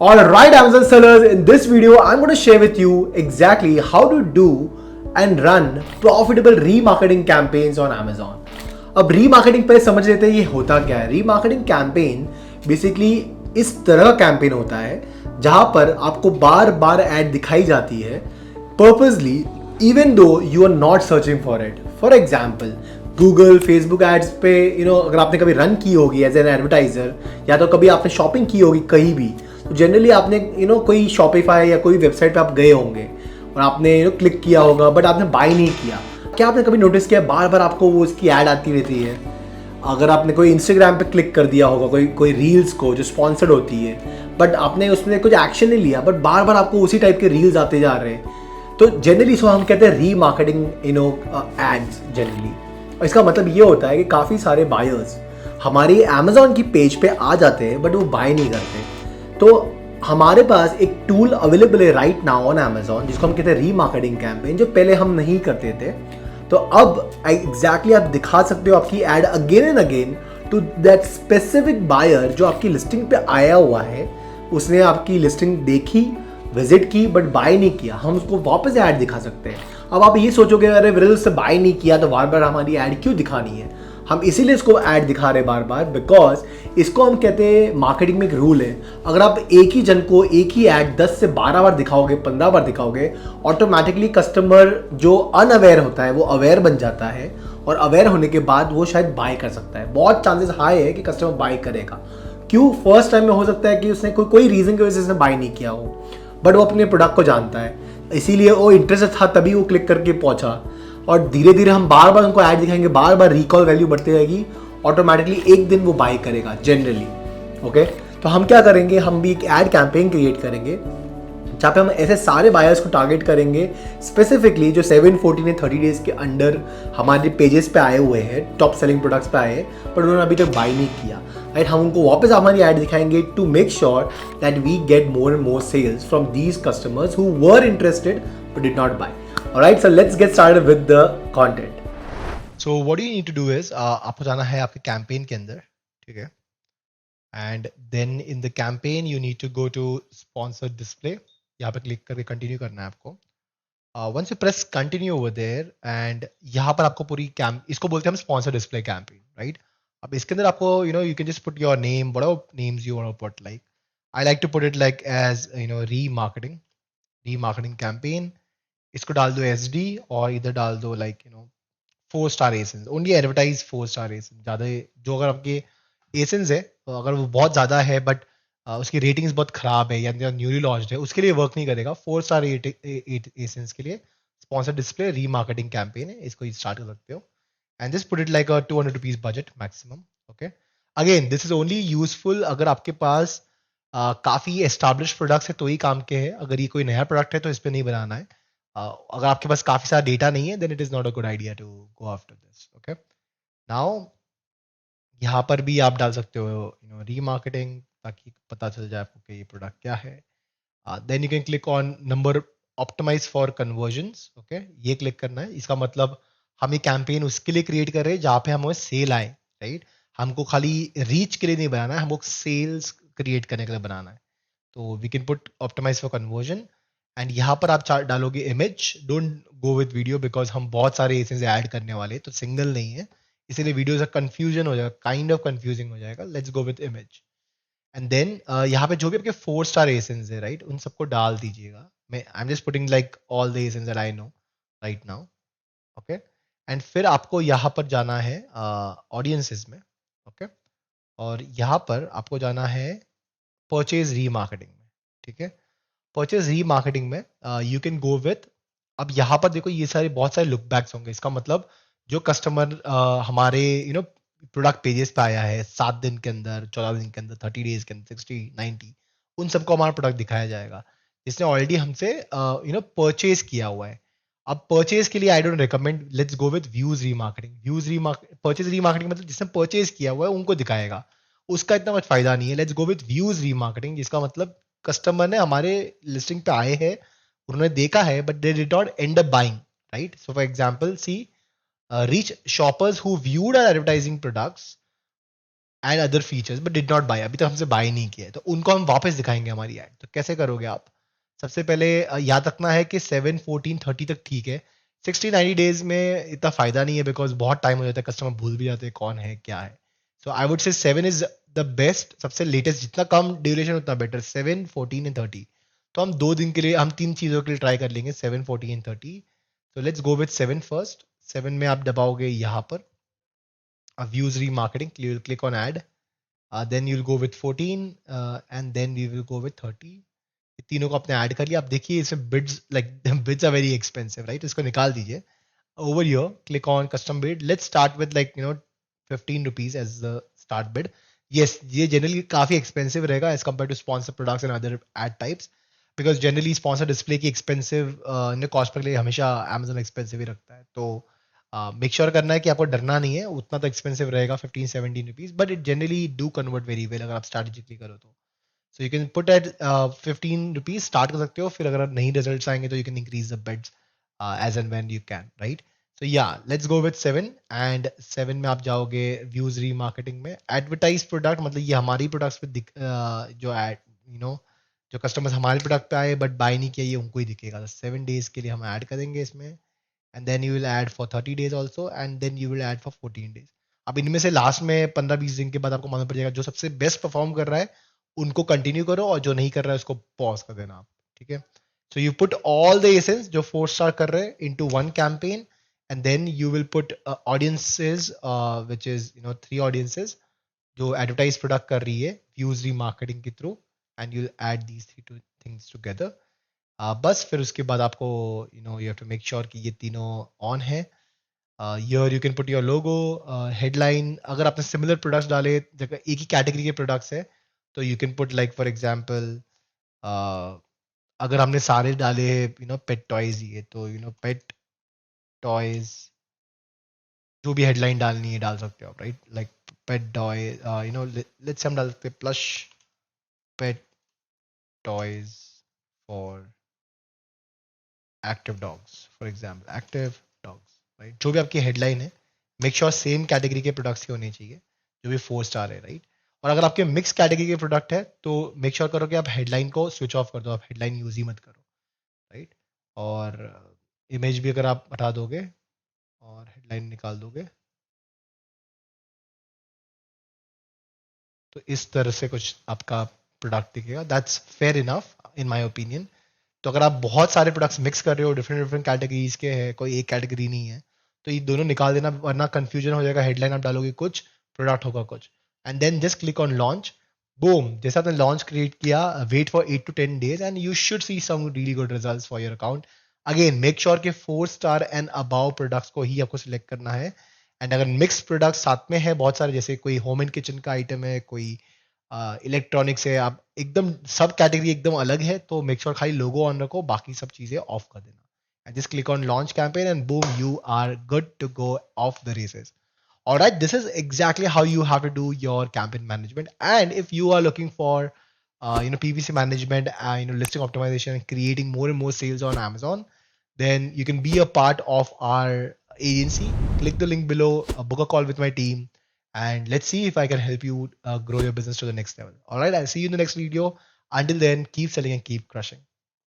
Alright, Amazon sellers, in this video, I'm going to share with you exactly how to do and run profitable remarketing campaigns on Amazon. अब remarketing पे समझ लेते हैं ये होता क्या है. रीमार्केटिंग कैंपेन बेसिकली इस तरह का कैंपेन होता है जहां पर आपको बार बार ऐड दिखाई जाती है purposely even though you are not searching for it. For example Google Facebook ads पे अगर आपने कभी रन की होगी एज एन एडवर्टाइजर या तो कभी आपने शॉपिंग की होगी कहीं भी, तो जनरली आपने कोई शॉपिफाई या कोई वेबसाइट पे आप गए होंगे और आपने क्लिक किया होगा बट आपने बाय नहीं किया. क्या आपने कभी नोटिस किया बार बार आपको वो उसकी ऐड आती रहती है? अगर आपने कोई इंस्टाग्राम पे क्लिक कर दिया होगा कोई रील्स को जो स्पॉन्सर्ड होती है बट आपने उसमें कुछ एक्शन नहीं लिया बट बार बार आपको उसी टाइप के रील्स आते जा रहे हैं, तो जनरली इसको हम कहते हैं रीमार्केटिंग एड्स जनरली. और इसका मतलब ये होता है कि काफ़ी सारे बायर्स हमारी अमेजोन की पेज पे आ जाते हैं बट वो बाय नहीं करते. तो हमारे पास एक टूल अवेलेबल है राइट नाउ ऑन अमेजोन जिसको हम कहते हैं रीमार्केटिंग कैंपेन, जो पहले हम नहीं करते थे. तो अब एग्जैक्टली आप दिखा सकते हो आपकी ad again and again to that specific buyer जो आपकी लिस्टिंग पे आया हुआ है. उसने आपकी लिस्टिंग देखी, विजिट की बट बाय नहीं किया, हम उसको वापस ऐड दिखा सकते हैं. अब आप ये सोचोगे अरे विरल से बाय नहीं किया तो बार बार हमारी ऐड क्यों दिखानी है. हम इसीलिए इसको ऐड दिखा रहे बार बार बिकॉज इसको हम कहते हैं मार्केटिंग में एक रूल है. अगर आप एक ही जन को एक ही ऐड 10 से 12 बार दिखाओगे, 15 बार दिखाओगे, ऑटोमेटिकली कस्टमर जो अनअवेयर होता है वो अवेयर बन जाता है और अवेयर होने के बाद वो शायद बाय कर सकता है. बहुत चांसेस हाई है कि कस्टमर बाय करेगा. क्यों? फर्स्ट टाइम में हो सकता है कि उसने कोई रीज़न की वजह से बाय नहीं किया हो बट वो अपने प्रोडक्ट को जानता है, इसीलिए वो इंटरेस्ट था तभी वो क्लिक करके पहुंचा. और धीरे धीरे हम बार बार उनको ऐड दिखाएंगे, बार बार रिकॉल वैल्यू बढ़ती रहेगी, ऑटोमेटिकली एक दिन वो बाय करेगा जनरली. ओके, तो हम क्या करेंगे, हम भी एक ऐड कैंपेन क्रिएट करेंगे जहाँ पे हम ऐसे सारे बायर्स को टारगेट करेंगे स्पेसिफिकली जो 7, 14 या 30 डेज के अंडर हमारे पेजेस पे आए हुए हैं, टॉप सेलिंग प्रोडक्ट्स पे आए पर उन्होंने अभी तक बाय नहीं किया. राइट, हम उनको वापस हमारी ऐड दिखाएंगे to make sure that we get more and more sales from these customers who were interested but did not buy. Alright, so let's get started with the content. So what you need to do is आपको जाना है आपके campaign के अंदर, ठीक है, and then in the campaign you need to go to sponsored display. यहाँ पे क्लिक करके कंटिन्यू करना है आपको. Once you press continue over there and यहाँ पर आपको पूरी इसको बोलते हैं हम स्पॉन्सर्ड डिस्प्ले कैंपेन, राइट. अब इसके अंदर आपको you can just put your name, whatever names you want to put. Like I like to put it like as remarketing campaign. इसको डाल दो SD और इधर डाल दो like 4 star ASINs. Only advertise 4 star ASINs. ज़्यादा जो अगर आपके एसेंस है तो अगर वो बहुत ज़्यादा है बट उसकी रेटिंग्स बहुत ख़राब है या न्यूली लॉन्च्ड है, उसके लिए वर्क नहीं करेगा. 4 स्टार एसेंस के लिए स्पॉन्सर डिस्प्ले रीमार्केटिंग कैंपेन है, इसको स्टार्ट कर सकते हो. And just put it like a 200 rupees budget maximum. Okay, again this is only useful अगर आपके पास काफ़ी एस्टाब्लिश प्रोडक्ट्स है तो ही काम के है. अगर ये कोई नया प्रोडक्ट है तो इस पर नहीं बनाना है. अगर आपके पास काफी सारा डेटा नहीं है then it is not a good idea to go after this. Okay, now यहाँ पर भी आप डाल सकते हो रीमार्केटिंग ताकि पता चल जाए आपको कि ये प्रोडक्ट क्या है. Then you can click on number optimize for conversions. Okay, ये क्लिक करना है. इसका मतलब हम ये कैंपेन उसके लिए क्रिएट कर रहे हैं जहाँ पे हमें सेल आए, राइट. हमको खाली रीच के लिए नहीं बनाना है, हमको सेल्स क्रिएट करने के लिए बनाना है. तो we can put optimize for conversion and यहाँ पर आप डालोगे image. Don't go with video because हम बहुत सारे एसेंस ऐड करने वाले हैं तो सिंगल नहीं है, इसीलिए वीडियो से कंफ्यूजन हो जाएगा, काइंड ऑफ कंफ्यूजिंग हो जाएगा. Let's go with image and then यहाँ पे जो भी आपके 4 स्टार एसेंस है, राइट, उन सबको डाल दीजिएगा. मैं I am just putting like all the essence that I know right now. Okay, and फिर आपको यहाँ पर जाना है ऑडियंसेस में. ओके, और यहाँ पर आपको जाना है परचेज रीमार्केटिंग में, ठीक है. परचेज रीमार्केटिंग में यू कैन गो विथ, अब यहाँ पर देखो ये सारे बहुत सारे लुक बैक्स होंगे. इसका मतलब जो कस्टमर हमारे प्रोडक्ट पेजेस पे आया है 7 दिन के अंदर, 14 दिन के अंदर, 30 डेज के अंदर, 60, 90, उन सबको हमारा प्रोडक्ट दिखाया जाएगा जिसने ऑलरेडी हमसे परचेज किया हुआ है. अब परचेज के लिए I don't recommend, let's go with views remarketing. Purchase remarketing मतलब जिसने परचेज किया हुआ है उनको दिखाएगा, उसका इतना कुछ फायदा नहीं है. Let's go with views remarketing जिसका मतलब कस्टमर ने हमारे लिस्टिंग पे आए हैं, उन्होंने देखा है but they did not end up buying, right. So for example see reach shoppers who viewed our advertising products and other features but did not buy, अभी तक हमसे बाय नहीं किया है, तो उनको हम वापस दिखाएंगे हमारी ऐड। तो कैसे करोगे आप? सबसे पहले याद रखना है कि 7, 14, 30 तक ठीक है। 60, 90 डेज में इतना फायदा नहीं है, बिकॉज बहुत टाइम हो जाता है, कस्टमर भूल भी जाते हैं कौन है क्या है। सो I would say 7 is the best, सबसे लेटेस्ट, जितना कम ड्यूरेशन उतना बेटर। 7, 14 एंड 30। तो हम 2 दिन के लिए, हम 3 चीज़ों के लिए ट्राई कर लेंगे, 7, 14 एंड 30। तो लेट्स गो विथ 7 फर्स्ट। 7 में आप दबाओगे यहाँ पर views remarketing, you will click on add, then you'll go with 14, and then we will go with 30। ये तीनों को आपने ऐड कर लिया। आप देखिए इसमें bids, like bids are very expensive, right? इसको निकाल दीजिए। Over here click on custom bid, let's start with like 15 rupees as the start bid. Yes, ये जनरली काफी एक्सपेंसिव रहेगा as compare to sponsor products and other ad types, because generally sponsor display की expensive cost पर लिए हमेशा Amazon expensive ही रखता है। तो मेक श्योर करना है कि आपको डरना नहीं है, उतना तो एक्सपेंसिव रहेगा 15-17 rupees, but it generally do convert very well अगर आप स्ट्रैटेजिकली करो तो। So you can put at 15 rupees start कर सकते हो, फिर अगर नहीं रिजल्ट आएंगे तो you can increase the bids as and when you can, right? So yeah let's go with 7, and 7 में आप जाओगे व्यूज रीमार्केटिंग में, एडवर्टाइज प्रोडक्ट, मतलब ये हमारी प्रोडक्ट्स पे जो एड, जो कस्टमर्स हमारे प्रोडक्ट पे आए बट बाय नहीं किया, ये उनको ही दिखेगा। 7 डेज के लिए हम ऐड करेंगे इसमें, and then you will add for 30 days also, and then you will add for 14 days. अब इनमें से लास्ट में 15-20 दिन के बाद आपको मालूम पड़ जाएगा जो सबसे बेस्ट परफॉर्म कर रहा है उनको कंटिन्यू करो, और जो नहीं कर रहा है उसको पॉज कर देना आप, ठीक है? So you put all the ASINs जो 4 स्टार कर रहे हैं into one campaign, and then you will put audiences which is 3 audiences जो एडवर्टाइज प्रोडक्ट कर रही है व्यूज रीमार्केटिंग के through, and you add these 3 things together. बस फिर उसके बाद आपको you have to make sure कि ये तीनों ऑन है। Here you can put your logo, headline. अगर आपने सिमिलर प्रोडक्ट्स डाले, जगह एक ही कैटेगरी के प्रोडक्ट्स है, तो you can put like for example, अगर हमने सारे डाले पेट टॉयज ही है, तो पेट टॉयज, जो भी हेडलाइन डालनी है डाल सकते हो आप, right? Like pet toy, let's हम डाल सकते हैं plus pet toys for active dogs, for example active dogs, right? जो भी आपकी हेडलाइन है, मेक श्योर सेम कैटेगरी के प्रोडक्ट्स ही होने चाहिए, जो भी 4 स्टार है, राइट? और अगर आपके मिक्स कैटेगरी के प्रोडक्ट है तो मेक श्योर करो कि आप हेडलाइन को स्विच ऑफ कर दो, आप हेडलाइन यूज ही मत करो, राइट? और इमेज भी अगर आप हटा दोगे और हेडलाइन निकाल दोगे, तो इस तरह से कुछ आपका प्रोडक्ट दिखेगा। That's fair enough in my opinion. तो अगर आप बहुत सारे प्रोडक्ट्स मिक्स कर रहे हो, डिफरेंट डिफरेंट कैटेगरीज के हैं, कोई एक कैटेगरी नहीं है, तो ये दोनों निकाल देना, वरना कंफ्यूजन हो जाएगा। हेडलाइन आप डालोगे कुछ, प्रोडक्ट होगा कुछ, and then just click on launch. Boom, जैसा आपने लॉन्च क्रिएट किया, wait for 8 to 10 days and you should see some really good results for your account. Again make sure के 4 स्टार एंड अबाव प्रोडक्ट्स को ही आपको select करना है। And अगर mix product साथ में है बहुत सारे, जैसे कोई होम एंड किचन का आइटम है, कोई इलेक्ट्रॉनिक्स है, आप एकदम सब कैटेगरी एकदम अलग है, तो मेक श्योर खाली लोगो ऑन रखो, बाकी सब चीजें ऑफ कर देना। And just click on launch campaign and boom, you are good to go off the races. Alright, this is exactly how you have to do your campaign management. And if you are looking for PPC management, listing optimization, and creating more and more sales on Amazon, then you can be a part of our agency. Click the link below, book a call with my team, and let's see if I can help you grow your business to the next level. All right, I'll see you in the next video. Until then, keep selling and keep crushing.